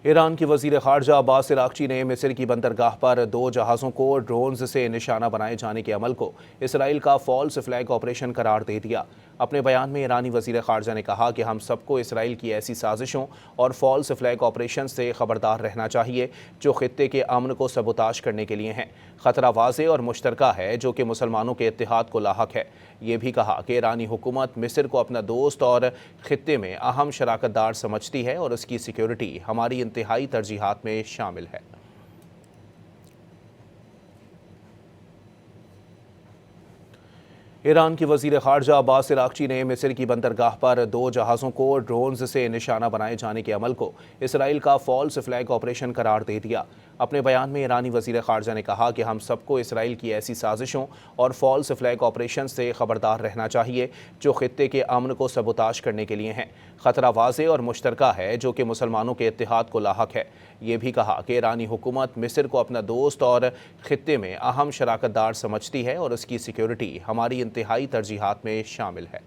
ایران کی وزیر خارجہ عباس عراقچی نے مصر کی بندرگاہ پر 2 جہازوں کو ڈرونز سے نشانہ بنائے جانے کے عمل کو اسرائیل کا فالس فلیگ آپریشن قرار دے دیا۔ اپنے بیان میں ایرانی وزیر خارجہ نے کہا کہ ہم سب کو اسرائیل کی ایسی سازشوں اور فالس فلیگ آپریشن سے خبردار رہنا چاہیے جو خطے کے امن کو سبوتاژ کرنے کے لیے ہیں۔ خطرہ واضح اور مشترکہ ہے جو کہ مسلمانوں کے اتحاد کو لاحق ہے۔ یہ بھی کہا کہ ایرانی حکومت مصر کو اپنا دوست اور خطے میں اہم شراکت دار سمجھتی ہے اور اس کی سیکیورٹی ہماری انتہائی ترجیحات میں شامل ہے۔ ایران کی وزیر خارجہ عباس عراقچی نے مصر کی بندرگاہ پر 2 جہازوں کو ڈرونز سے نشانہ بنائے جانے کے عمل کو اسرائیل کا فالس فلیگ آپریشن قرار دے دیا۔ اپنے بیان میں ایرانی وزیر خارجہ نے کہا کہ ہم سب کو اسرائیل کی ایسی سازشوں اور فالس فلیگ آپریشن سے خبردار رہنا چاہیے جو خطے کے امن کو سبوتاژ کرنے کے لیے ہیں۔ خطرہ واضح اور مشترکہ ہے جو کہ مسلمانوں کے اتحاد کو لاحق ہے۔ یہ بھی کہا کہ ایرانی حکومت مصر کو اپنا دوست اور خطے میں اہم شراکت دار سمجھتی ہے اور اس کی سیکیورٹی ہماری انتہائی ترجیحات میں شامل ہے۔